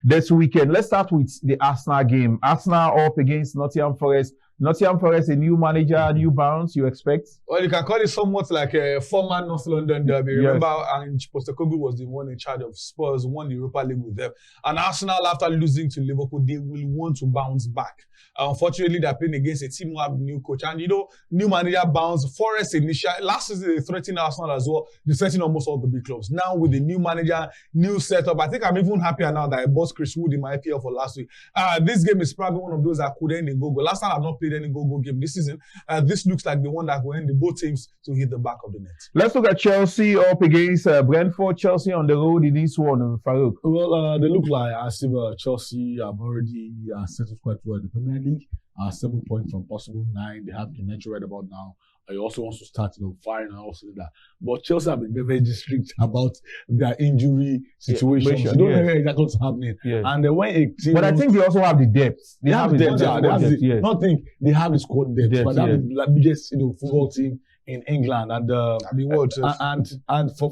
this weekend. Let's start with the Arsenal game. Arsenal up against Nottingham Forest. Nottingham Forest, a new manager, new bounce, you expect? Well, you can call it somewhat like a former North London derby. Yes. Remember, Ange Postecoglou was the one in charge of Spurs, won the Europa League with them. And Arsenal, after losing to Liverpool, they will want to bounce back. Unfortunately, they're playing against a team who have new coach. And, new manager bounce. Forest last season, they threatened Arsenal as well. They threatened almost all the big clubs. Now, with the new manager, new setup, I think I'm even happier now that I bought Chris Wood in my IPL for last week. This game is probably one of those that could end in goal. Last time I've not played any goal game this season. This looks like the one that will end the both teams to hit the back of the net. Let's look at Chelsea up against Brentford. Chelsea on the road in this one, Farouk. Well, they look like as if Chelsea have already settled quite well in the Premier League. 7 points from possible 9. They have United right about now. He also wants to start, firing and also that. But Chelsea have been very, very strict about their injury situation. Yeah, they don't know exactly what's happening. Yes. And when a team, but I think they also have the depth. They have the depth. Yes. Not think they have the squad depth, but they have the biggest, football team in England and the world. And for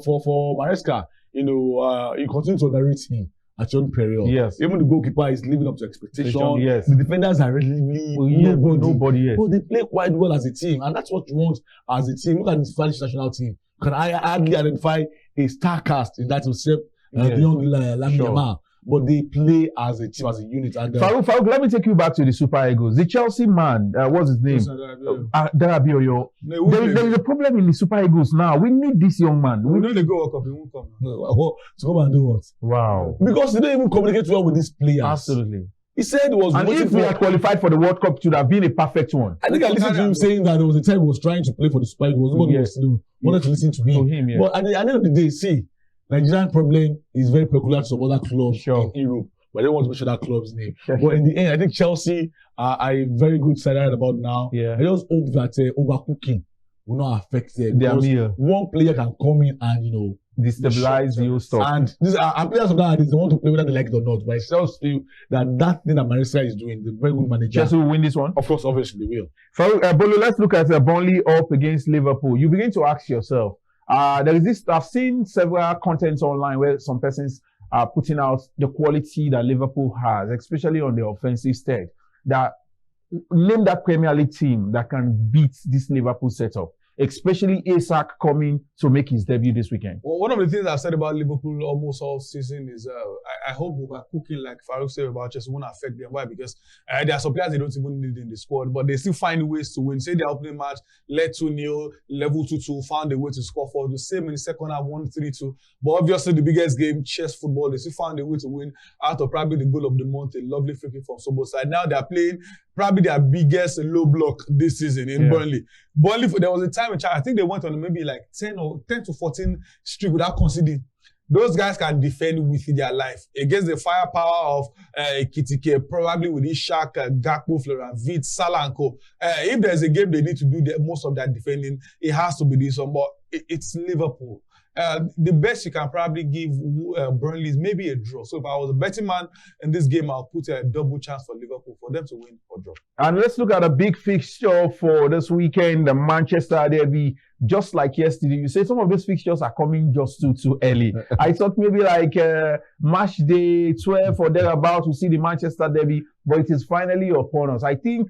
Maresca, he continues to underrate him at your own period. Yes. Even the goalkeeper is living up to expectation. Yes. The defenders are relatively nobody. Yes. But they play quite well as a team, and that's what you want as a team. Look at the Spanish national team. Can I hardly identify a star cast in that except beyond Lamine Yamal? But they play as a team, as a unit. And Farouk, let me take you back to the Super Eagles. The Chelsea man, what's his name? Darabioyo. There is a problem in the Super Eagles now. We need this young man. We know they go World Cup, he won't come. To come and do what? Wow. Because they don't even communicate well with these players. Absolutely. He said it was. And if we had qualified for the World Cup, it would have been a perfect one. I think I listened to him saying that there was a time he was trying to play for the Super Eagles. Nobody wanted to listen to him. Yeah. But at the end of the day, see, Nigerian problem is very peculiar to some other clubs in Europe. But I don't want to mention that club's name. But in the end, I think Chelsea are a very good side right about now. Yeah. I just hope that overcooking will not affect them. Because one player can come in and, destabilize the whole stuff. And players of that, they want to play whether they like it or not. But I just feel that thing that Maresca is doing, the very good manager. Chelsea will win this one? Of course, obviously they will. Bolu, let's look at Burnley up against Liverpool. You begin to ask yourself, there is this, I've seen several contents online where some persons are putting out the quality that Liverpool has, especially on the offensive side. Name that Premier League team that can beat this Liverpool setup, especially Isak coming to make his debut this weekend. Well, one of the things I've said about Liverpool almost all season is I hope overcooking, like Farouk said about Chelsea, won't affect them. Why? Because there are some players they don't even need in the squad, but they still find ways to win. Say their opening match led 2-0, level 2-2, found a way to score for the same in the second half, 1-3-2. But obviously the biggest game, chess football, they still found a way to win out of probably the goal of the month, a lovely free kick from Szoboszlai. Now they're playing probably their biggest low block this season in Burnley. Burnley, there was a time in I think they went on maybe like 10 to 14 streak without conceding. Those guys can defend with their life against the firepower of Ekitike, probably with Ishak, Gakpo, Florian Wirtz, Salah and co. If there's a game they need to do most of that defending, it has to be this one. But it's Liverpool. The best you can probably give Burnley is maybe a draw. So if I was a betting man in this game, I'll put a double chance for Liverpool for them to win or draw. And let's look at a big fixture for this weekend, the Manchester Derby. Just like yesterday, you say some of these fixtures are coming just too early. I thought maybe like match day 12 or thereabout to see the Manchester Derby, but it is finally upon us. I think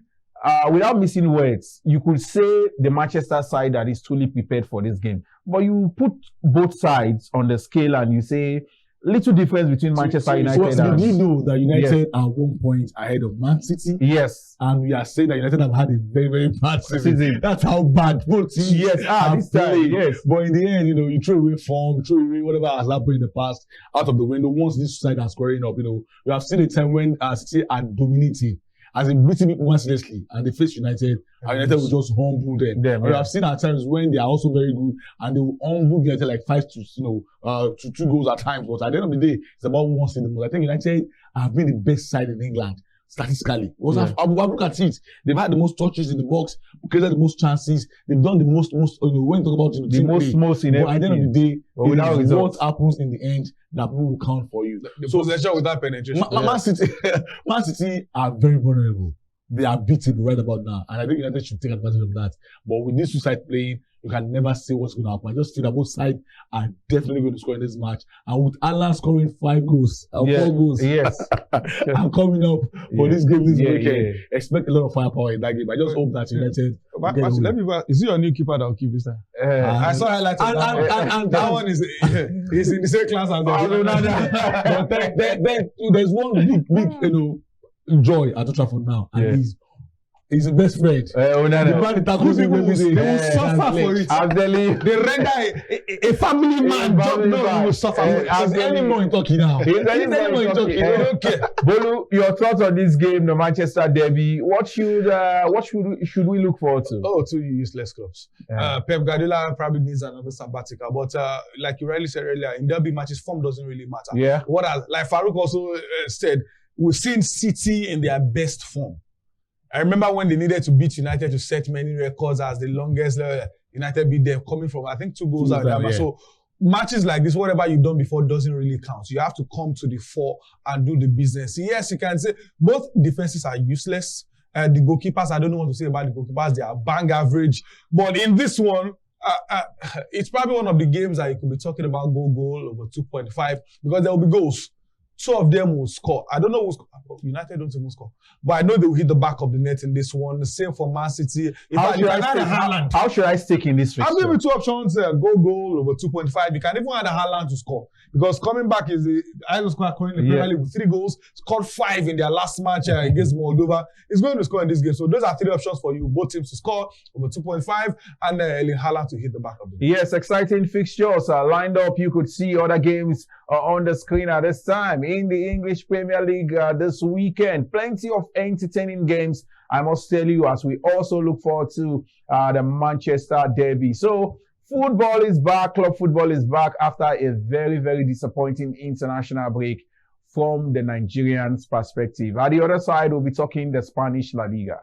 without missing words, you could say the Manchester side that is truly prepared for this game. But you put both sides on the scale and you say little difference between Manchester United and... We know that United are 1 point ahead of Man City. Yes. And we are saying that United have had a very, very bad season. That's how bad both teams this time, yes. But in the end, you throw away form, throw away whatever has happened in the past out of the window. Once this side are scoring up, we have seen a time when City are dominating. As in beating people mercilessly, and they face United, and United will just humble them. We have seen at times when they are also very good, and they will humble United like 5 to 2 goals at times. But at the end of the day, it's about once in the most. I think United have been the best side in England statistically. Look at it. They've had the most touches in the box, created the most chances. They've done the most. When you talk about the most in everything. But at the end of the day, what happens in the end that people will count for you. The possession without penetration. Man City are very vulnerable. they are beaten right about now. And I think United should take advantage of that. But with these two sides playing, you can never say what's going to happen. I just think that both sides are definitely going to score in this match. And with Alan scoring 5 goals, 4 goals, Yes. and coming up for this game this weekend, yeah. expect a lot of firepower in that game. I just hope that United. Let me. Is it your new keeper that will keep this time? I saw highlights of that one. And That one is in the same class as the then there's one big, joy at Old Trafford now, and he's the best friend. The man that tackles him every day. They will suffer for it. They render a family man job. No, he will suffer. Is anymore in Turkey now? Is anymore in Turkey? They don't care. Bolu, your thoughts on this game, the Manchester Derby? What should we look forward to? Oh, 2 useless clubs. Pep Guardiola probably needs another sabbatical, but like you rightly said earlier, in derby matches, form doesn't really matter. Yeah. Like Farouk also said, we've seen City in their best form. I remember when they needed to beat United to set many records as the longest United beat them, coming from, I think, 2 goals out. Yeah. So matches like this, whatever you've done before doesn't really count. You have to come to the fore and do the business. Yes, you can say both defenses are useless. The goalkeepers, I don't know what to say about the goalkeepers. They are bang average. But in this one, it's probably one of the games that you could be talking about goal over 2.5 because there will be goals. 2 of them will score. I don't know who score. United don't even score. But I know they will hit the back of the net in this one. The same for Man City. How should I stick in this fixture? I'll give you 2 options. Goal over 2.5. You can even add a Haaland to score. Because coming back is the Ireland squad currently in the Premier League with 3 goals. Scored 5 in their last match against Moldova. He's going to score in this game. So those are 3 options for you. Both teams to score over 2.5 and Erling Haaland to hit the back of the net. Yes, exciting fixtures lined up. You could see other games on the screen at this time. In the English Premier League this weekend, plenty of entertaining games, I must tell you, as we also look forward to the Manchester Derby. So football is back, club football is back after a very, very disappointing international break from the Nigerians' perspective. At the other side, we'll be talking the Spanish La Liga.